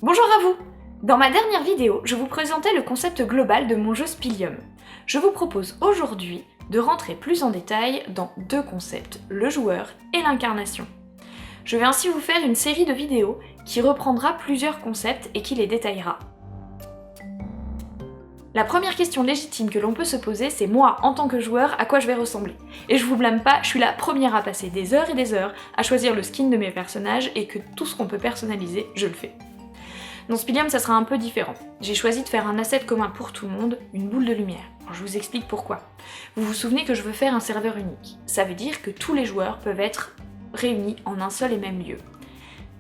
Bonjour à vous! Dans ma dernière vidéo, je vous présentais le concept global de mon jeu Spilium. Je vous propose aujourd'hui de rentrer plus en détail dans deux concepts, le joueur et l'incarnation. Je vais ainsi vous faire une série de vidéos qui reprendra plusieurs concepts et qui les détaillera. La première question légitime que l'on peut se poser, c'est moi, en tant que joueur, à quoi je vais ressembler. Et je vous blâme pas, je suis la première à passer des heures et des heures à choisir le skin de mes personnages et que tout ce qu'on peut personnaliser, je le fais. Dans Spilium, ça sera un peu différent. J'ai choisi de faire un asset commun pour tout le monde, une boule de lumière. Alors, je vous explique pourquoi. Vous vous souvenez que je veux faire un serveur unique. Ça veut dire que tous les joueurs peuvent être réunis en un seul et même lieu.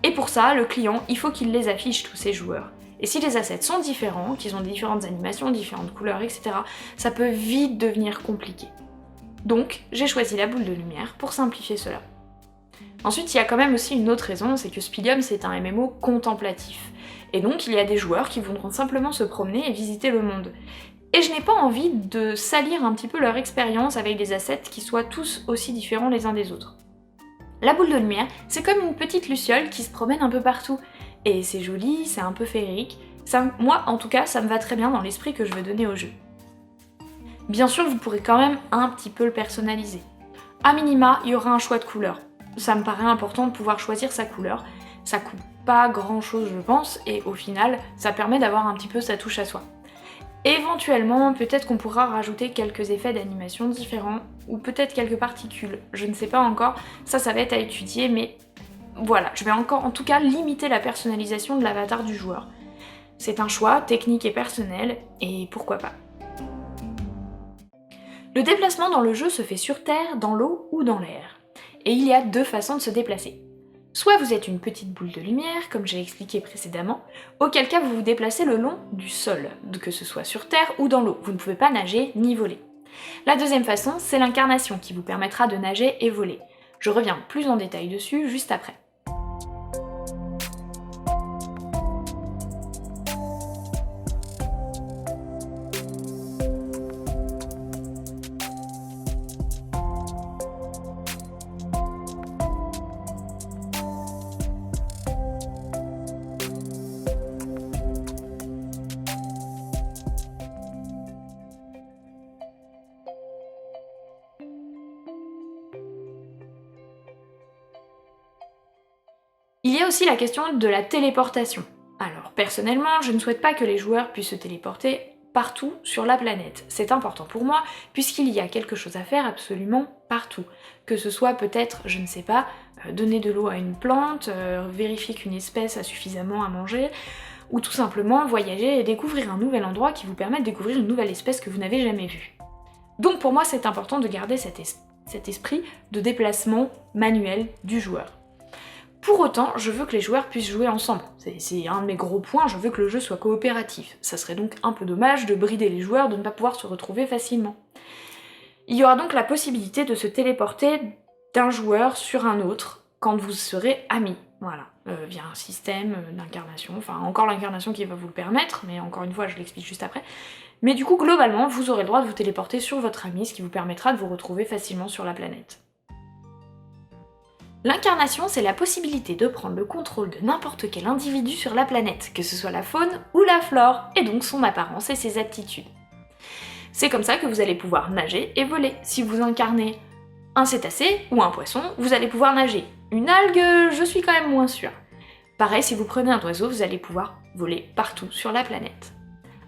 Et pour ça, le client, il faut qu'il les affiche tous ces joueurs. Et si les assets sont différents, qu'ils ont différentes animations, différentes couleurs, etc., ça peut vite devenir compliqué. Donc, j'ai choisi la boule de lumière pour simplifier cela. Ensuite, il y a quand même aussi une autre raison, c'est que Spilium, c'est un MMO contemplatif. Et donc, il y a des joueurs qui voudront simplement se promener et visiter le monde. Et je n'ai pas envie de salir un petit peu leur expérience avec des assets qui soient tous aussi différents les uns des autres. La boule de lumière, c'est comme une petite luciole qui se promène un peu partout. Et c'est joli, c'est un peu féerique. Moi, en tout cas, ça me va très bien dans l'esprit que je veux donner au jeu. Bien sûr, vous pourrez quand même un petit peu le personnaliser. A minima, il y aura un choix de couleur. Ça me paraît important de pouvoir choisir sa couleur. Ça coûte pas grand chose, je pense, et au final, ça permet d'avoir un petit peu sa touche à soi. Éventuellement, peut-être qu'on pourra rajouter quelques effets d'animation différents, ou peut-être quelques particules, je ne sais pas encore, ça va être à étudier, mais voilà, je vais encore en tout cas limiter la personnalisation de l'avatar du joueur. C'est un choix technique et personnel, et pourquoi pas. Le déplacement dans le jeu se fait sur Terre, dans l'eau ou dans l'air. Et il y a deux façons de se déplacer. Soit vous êtes une petite boule de lumière, comme j'ai expliqué précédemment, auquel cas vous vous déplacez le long du sol, que ce soit sur Terre ou dans l'eau. Vous ne pouvez pas nager ni voler. La deuxième façon, c'est l'incarnation qui vous permettra de nager et voler. Je reviens plus en détail dessus juste après. Il y a aussi la question de la téléportation. Alors personnellement, je ne souhaite pas que les joueurs puissent se téléporter partout sur la planète. C'est important pour moi puisqu'il y a quelque chose à faire absolument partout. Que ce soit peut-être, je ne sais pas, donner de l'eau à une plante, vérifier qu'une espèce a suffisamment à manger, ou tout simplement voyager et découvrir un nouvel endroit qui vous permet de découvrir une nouvelle espèce que vous n'avez jamais vue. Donc pour moi c'est important de garder cet esprit de déplacement manuel du joueur. Pour autant, je veux que les joueurs puissent jouer ensemble. C'est un de mes gros points, je veux que le jeu soit coopératif. Ça serait donc un peu dommage de brider les joueurs, de ne pas pouvoir se retrouver facilement. Il y aura donc la possibilité de se téléporter d'un joueur sur un autre quand vous serez amis. Voilà, via un système d'incarnation, enfin encore l'incarnation qui va vous le permettre, mais encore une fois je l'explique juste après. Mais du coup, globalement, vous aurez le droit de vous téléporter sur votre ami, ce qui vous permettra de vous retrouver facilement sur la planète. L'incarnation, c'est la possibilité de prendre le contrôle de n'importe quel individu sur la planète, que ce soit la faune ou la flore, et donc son apparence et ses aptitudes. C'est comme ça que vous allez pouvoir nager et voler. Si vous incarnez un cétacé ou un poisson, vous allez pouvoir nager. Une algue, je suis quand même moins sûre. Pareil, si vous prenez un oiseau, vous allez pouvoir voler partout sur la planète.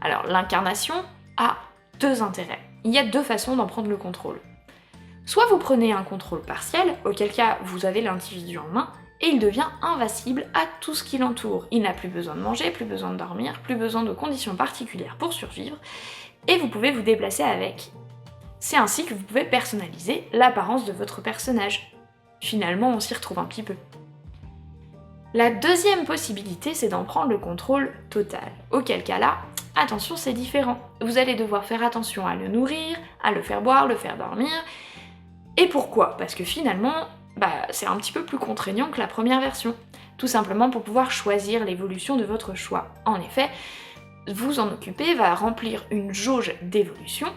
Alors, l'incarnation a deux intérêts. Il y a deux façons d'en prendre le contrôle. Soit vous prenez un contrôle partiel, auquel cas vous avez l'individu en main, et il devient invincible à tout ce qui l'entoure. Il n'a plus besoin de manger, plus besoin de dormir, plus besoin de conditions particulières pour survivre, et vous pouvez vous déplacer avec. C'est ainsi que vous pouvez personnaliser l'apparence de votre personnage. Finalement, on s'y retrouve un petit peu. La deuxième possibilité, c'est d'en prendre le contrôle total. Auquel cas là, attention, c'est différent. Vous allez devoir faire attention à le nourrir, à le faire boire, le faire dormir. Et pourquoi? Parce que finalement, c'est un petit peu plus contraignant que la première version. Tout simplement pour pouvoir choisir l'évolution de votre choix. En effet, vous en occuper va remplir une jauge d'évolution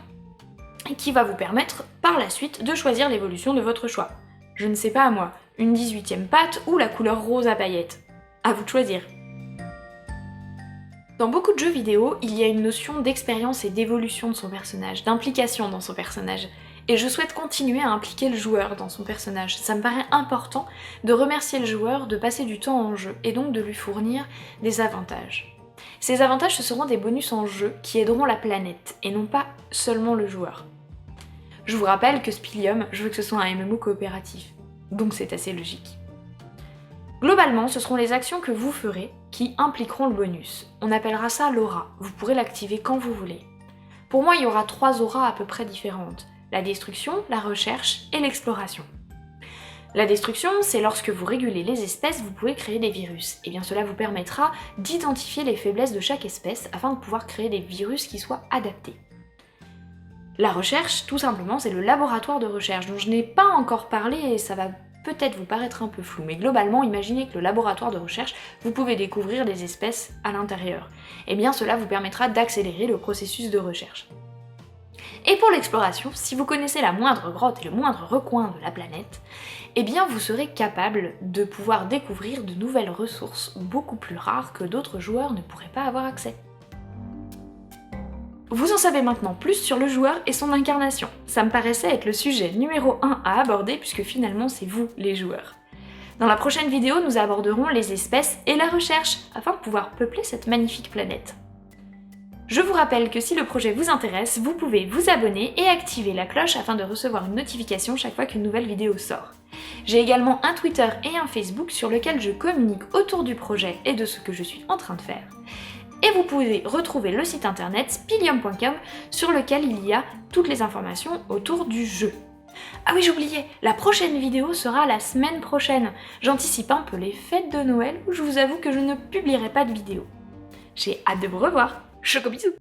qui va vous permettre par la suite de choisir l'évolution de votre choix. Je ne sais pas moi, une 18e patte ou la couleur rose à paillettes. À vous de choisir. Dans beaucoup de jeux vidéo, il y a une notion d'expérience et d'évolution de son personnage, d'implication dans son personnage. Et je souhaite continuer à impliquer le joueur dans son personnage. Ça me paraît important de remercier le joueur de passer du temps en jeu et donc de lui fournir des avantages. Ces avantages, ce seront des bonus en jeu qui aideront la planète et non pas seulement le joueur. Je vous rappelle que Spilium, je veux que ce soit un MMO coopératif, donc c'est assez logique. Globalement, ce seront les actions que vous ferez qui impliqueront le bonus. On appellera ça l'aura, vous pourrez l'activer quand vous voulez. Pour moi, il y aura 3 auras à peu près différentes. La destruction, la recherche et l'exploration. La destruction, c'est lorsque vous régulez les espèces, vous pouvez créer des virus. Et bien cela vous permettra d'identifier les faiblesses de chaque espèce afin de pouvoir créer des virus qui soient adaptés. La recherche, tout simplement, c'est le laboratoire de recherche dont je n'ai pas encore parlé et ça va peut-être vous paraître un peu flou, mais globalement, imaginez que le laboratoire de recherche, vous pouvez découvrir des espèces à l'intérieur. Et bien cela vous permettra d'accélérer le processus de recherche. Et pour l'exploration, si vous connaissez la moindre grotte et le moindre recoin de la planète, eh bien vous serez capable de pouvoir découvrir de nouvelles ressources beaucoup plus rares que d'autres joueurs ne pourraient pas avoir accès. Vous en savez maintenant plus sur le joueur et son incarnation. Ça me paraissait être le sujet numéro 1 à aborder puisque finalement c'est vous les joueurs. Dans la prochaine vidéo, nous aborderons les espèces et la recherche afin de pouvoir peupler cette magnifique planète. Je vous rappelle que si le projet vous intéresse, vous pouvez vous abonner et activer la cloche afin de recevoir une notification chaque fois qu'une nouvelle vidéo sort. J'ai également un Twitter et un Facebook sur lequel je communique autour du projet et de ce que je suis en train de faire. Et vous pouvez retrouver le site internet spilium.com sur lequel il y a toutes les informations autour du jeu. Ah oui, j'oubliais, la prochaine vidéo sera la semaine prochaine. J'anticipe un peu les fêtes de Noël où je vous avoue que je ne publierai pas de vidéo. J'ai hâte de vous revoir. Choco bisous!